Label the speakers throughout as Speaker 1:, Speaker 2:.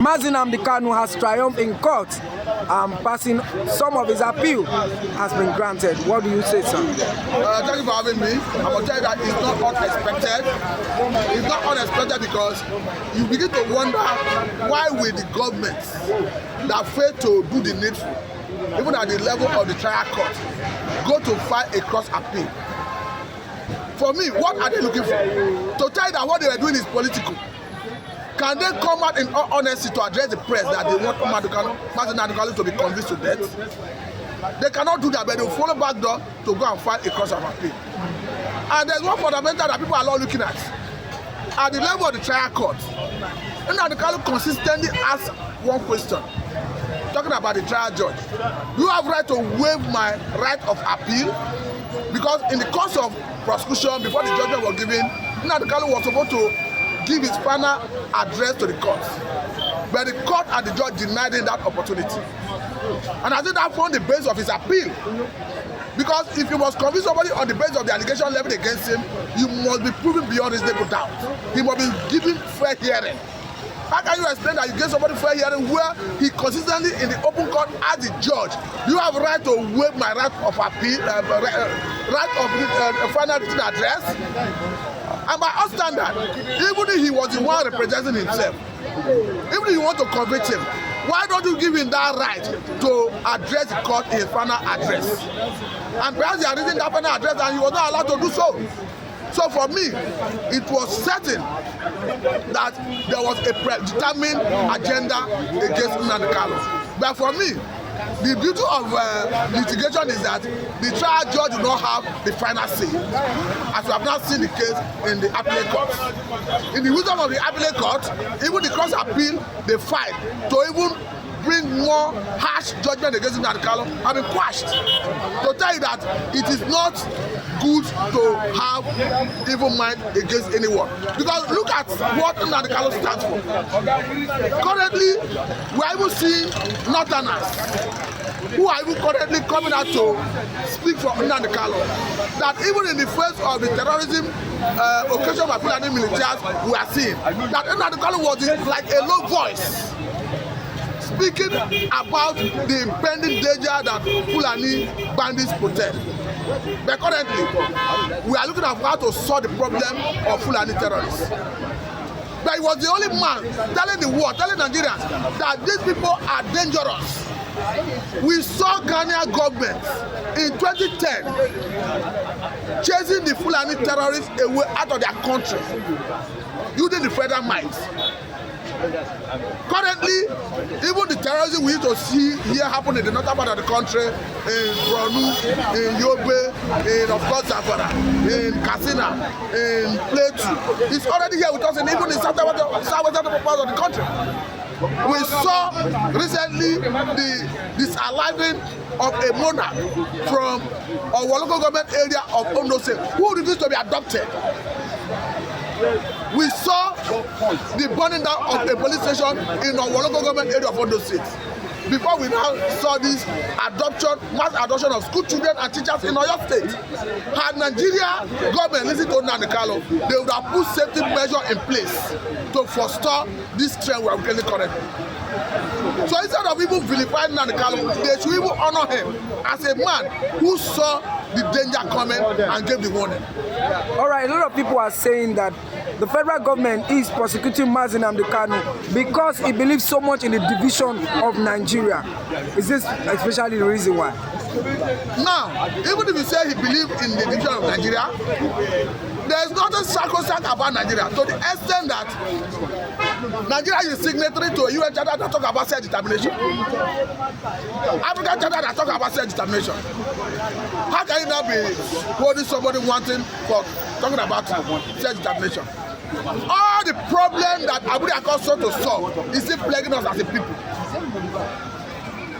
Speaker 1: Namdi Kanu has triumphed in court, passing some of his appeal has been granted. What do you say, sir?
Speaker 2: Thank you for having me. I'm going to tell you that it's not unexpected. It's not unexpected because you begin to wonder why will the government that failed to do the needful, even at the level of the trial court, go to file a cross appeal. For me, what are they looking for? To tell you that what they were doing is political. Can they come out in all honesty to address the press that they want Namdi Kanu to be convicted to death? They cannot do that, but they will follow back door to go and file a cross of appeal. And there's one fundamental that people are not looking at. At the level of the trial court, Namdi Kanu consistently asks one question, talking about the trial judge. Do you have right to waive my right of appeal? Because in the course of prosecution, before the judgment was given, Namdi Kanu was supposed to give his final address to the court, but the court and the judge denied him that opportunity. And I think that formed the base of his appeal, because if you must convince somebody on the basis of the allegation leveled against him, you must be proven beyond reasonable doubt. He must be given fair hearing. How can you explain that you give somebody fair hearing where he consistently in the open court asked the judge, do you have a right to waive my right of appeal, right of final written address? And by our standard, even if he was the one representing himself, even if you want to convict him, why don't you give him that right to address the court in his final address? And perhaps he had written that final address and he was not allowed to do so. So for me, it was certain that there was a predetermined agenda against Namdi Kanu. But for me, the beauty of litigation is that the trial judge will not have the final say, as we have not seen the case in the appellate court. In the wisdom of the appellate court, even the cross appeal they filed to even bring more harsh judgment against Namdi Kanu have been quashed. To tell you that it is not good to have evil mind against anyone. Because look at what Namdi Kanu stands for. Currently, we are even seeing Northerners who are even currently coming out to speak for Namdi Kanu. That even in the face of the terrorism occasion by Fulani militias, we are seeing that Namdi Kanu was like a low voice, speaking about the impending danger that Fulani bandits protect. But currently, we are looking at how to solve the problem of Fulani terrorists. But he was the only man telling the world, telling Nigerians that these people are dangerous. We saw Ghanaian government in 2010 chasing the Fulani terrorists away out of their country using the federal might. Currently, even the terrorism we used to see here happen in the northern part of the country, in Kanu, in Yobe, in of course Zamfara, in Katsina, in Plateau, it's already here with us, and even in southwestern part of the country. We saw recently the disallowing of a monarch from our local government area of Ondo State who refused to be adopted. We saw the burning down of a police station in our local government area of Ondo State. Before we now saw this mass adoption of school children and teachers in Oyo State. Had Nigeria government listened to Namdi Kanu, they would have put safety measures in place to forestall this trend we are getting currently. So instead of even vilifying Namdi Kanu, they should even honor him as a man who saw the danger coming and gave the warning.
Speaker 1: All right, a lot of people are saying that the federal government is prosecuting Namdi Kanu because he believes so much in the division of Nigeria. Is this especially the reason why?
Speaker 2: Now, even if you say he believes in the division of Nigeria, there is nothing sacrosanct about Nigeria to the extent that Nigeria is signatory to a UN charter that talks about self-determination. African charter that talks about self-determination. How can you now be holding somebody wanting for talking about self-determination? All the problem that Abuja Accord sought to solve is still plaguing us as a people.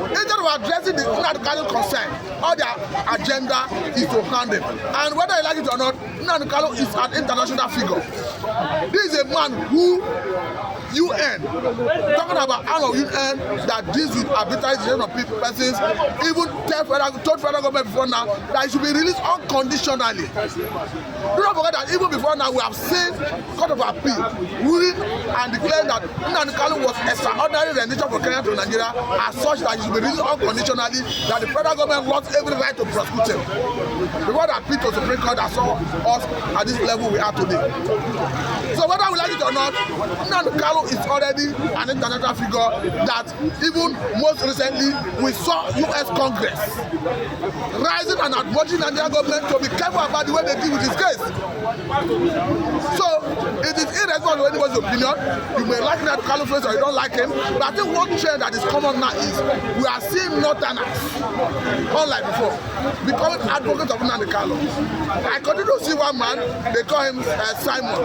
Speaker 2: Instead of addressing the Namdi Kanu concern, all their agenda is to hand them. And whether you like it or not, Namdi Kanu is an international figure. This is a man who UN, talking about arm of UN that deals with arbitrary decision of persons, even told federal government before now that it should be released unconditionally. Do not forget that even before now we have seen Court of Appeal ruling and declaring that Namdi Kanu was extraordinary rendition for Kenya to Nigeria as such that it should be released unconditionally, that the federal government lost every right to prosecute him. Before the appeal to Supreme Court that saw us at this level we are today. So whether we like it or not, Namdi Kanu is already an international figure that even most recently we saw US Congress rising and admonishing the Nigerian government to be careful about the way they deal with this case. So it is irresponsible to anybody's opinion. You may like Namdi Kanu face or you don't like him, but I think one trend that is common now is we are seeing Northerners, unlike before, becoming advocates of Namdi Kanu. I continue to see one man, they call him Simon,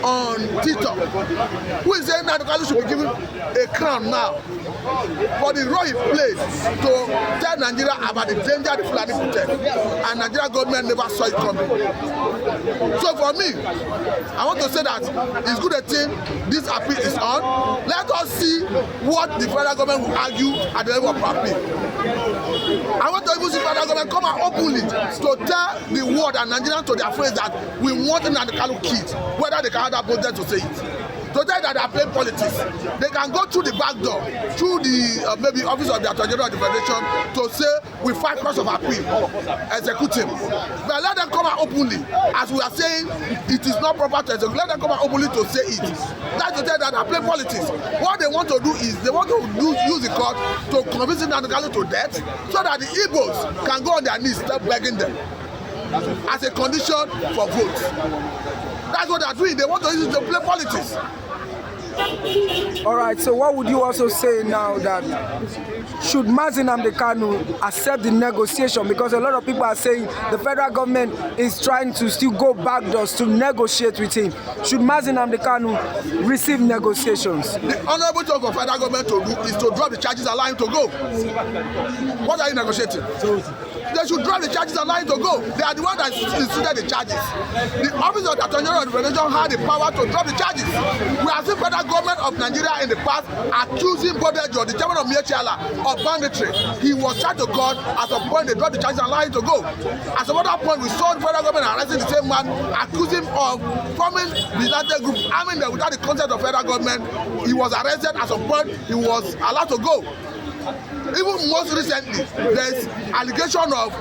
Speaker 2: on TikTok, who is saying that Kanu should be given a crown now for the role he played to tell Nigeria about the danger the Fulani protect, and Nigeria government never saw it coming. So for me, I want to say that it's good a thing this appeal is on. Let us see what the federal government will argue at the level of appeal. I want to even see federal government come out openly to tell the world and Nigerians to their face that we want Namdi Kanu kids, whether they can have that boldness to say it. To tell that they are playing politics, they can go through the back door, through the maybe office of the Attorney General of the Federation to say we fight cross of appeal, execute him. But let them come out openly, as we are saying, it is not proper to execute. Let them come out openly to say it. That's to tell that they are playing politics. What they want to do is they want to use the court to convince Namdi Kanu to death, so that the Igbos can go on their knees, start begging them as a condition for vote. That's what they're doing. They want to use it to play politics.
Speaker 1: All right, so what would you also say now that should Namdi Kanu accept the negotiation? Because a lot of people are saying the federal government is trying to still go back doors to negotiate with him. Should Namdi Kanu receive negotiations?
Speaker 2: The honorable job for federal government to do is to drop the charges, allow him to go. What are you negotiating? They should drop the charges, allow him to go. They are the ones that instituted the charges. The office of the Attorney General of the Federation had the power to drop the charges. We have seen federal government of Nigeria in the past accusing Bodejo, the chairman of Miyechiala, of banditry. He was charged to court. At some point they dropped the charges and allowed him to go. At some other point we saw the federal government arresting the same man, accusing him of forming vigilante group, arming them without the consent of federal government. He was arrested. At some point he was allowed to go. Even most recently, there is allegation of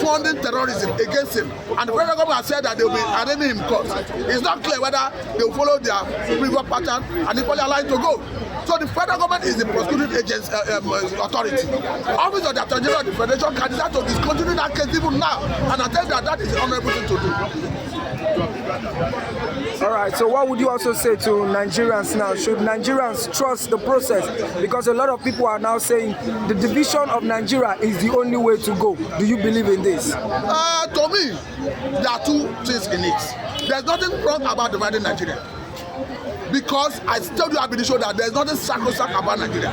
Speaker 2: funding terrorism against him, and the federal government has said that they will be arraigning him in court. It's not clear whether they will follow their previous pattern and equally allow him to go. So the federal government is the prosecuting agency, authority. The office of the Attorney General of the Federation can decide to discontinue that case even now, and I tell you that is the honorable thing to do.
Speaker 1: All right, so what would you also say to Nigerians now? Should Nigerians trust the process? Because a lot of people are now saying the division of Nigeria is the only way to go. Do you believe in this?
Speaker 2: To me, there are two things in it. There's nothing wrong about dividing Nigeria. Because I told you, I've been shown that there's nothing sacrosanct about Nigeria.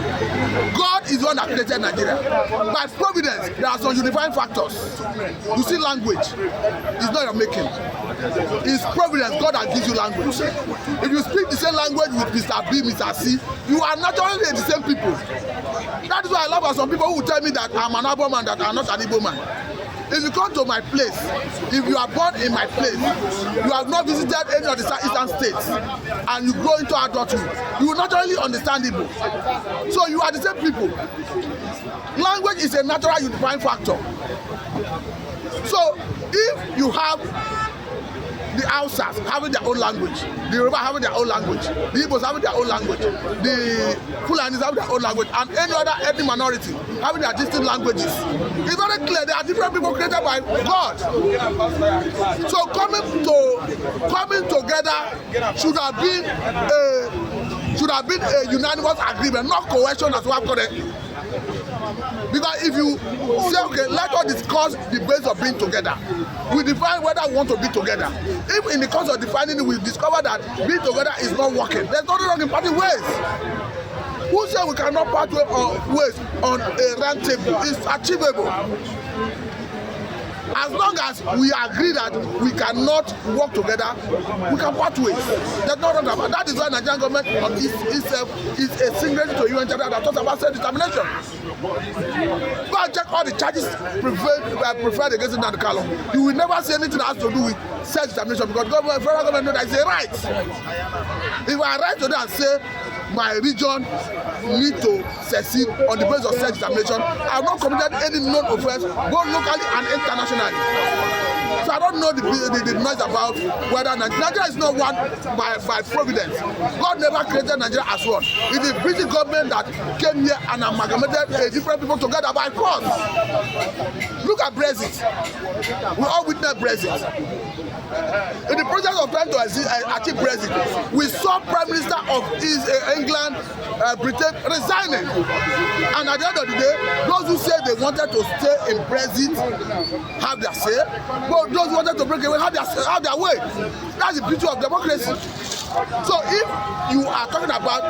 Speaker 2: God is the one that created Nigeria. By providence, there are some unifying factors. You see, language is not your making. It's providence. God that gives you language. If you speak the same language with Mr. B, Mr. C, you are naturally the same people. That is why I love some people who tell me that I'm an Igbo man, that I'm not an Igbo man. If you come to my place, if you are born in my place, you have not visited any of the eastern states, and you grow into adulthood, you will naturally understand Igbo. So you are the same people. Language is a natural unifying factor. So if you have the Hausas having their own language, the Yoruba having their own language, the Igbos having their own language, the Fulanis having their own language, and any other ethnic minority having their distinct languages. It's very clear there are different people created by God. So coming together should have been a unanimous agreement, not coercion as we have called it. Because if you say, okay, let us discuss the base of being together, we define whether we want to be together. If in the course of defining it, we discover that being together is not working, there's nothing wrong in parting ways. Who said we cannot part ways on a round table? It's achievable. As long as we agree that we cannot work together, we can part ways. There's no wrong about that. Is why Nigerian government is a signatory to UN Charter that talks about self-determination. Go and check all the charges preferred against Namdi Kanu. You will never see anything that has to do with self-determination because the federal government knows that it's a right. If I write today and say my region need to succeed on the basis of self-determination, I have not committed any known offence both locally and internationally. So I don't know the noise about whether Nigeria is not one by providence. God never created Nigeria as one. It's the British government that came here and amalgamated different people together by force. Look at Brexit. We all witnessed Brexit. In the process of trying to achieve Brexit, we saw Prime Minister of England, Britain resigning. And at the end of the day, those who said they wanted to stay in Brexit have their say, but those who wanted to break away have their way. That's the beauty of democracy. So if you are talking about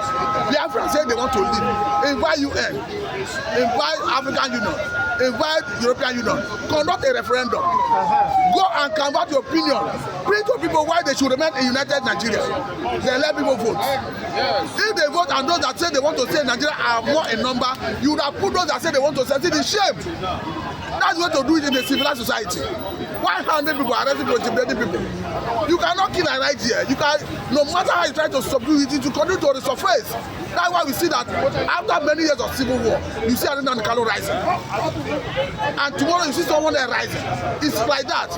Speaker 2: Biafrans saying they want to leave, invite UN, invite African Union, invite European Union, conduct a referendum, go and convert your opinion, bring to people why they should remain in United Nigeria. Then let people vote. If they vote and those that say they want to stay in Nigeria are more in number, you would have put those that say they want to succeed in shame. That's the way to do it in a civilized society. Why 100 people arresting people, intimidating people? You cannot kill an idea. You can, no matter how you try to subdue it, to continue to resurface. That's why we see that after many years of civil war, you see Namdi Kanu rising. And tomorrow you see someone there rising. It's like that.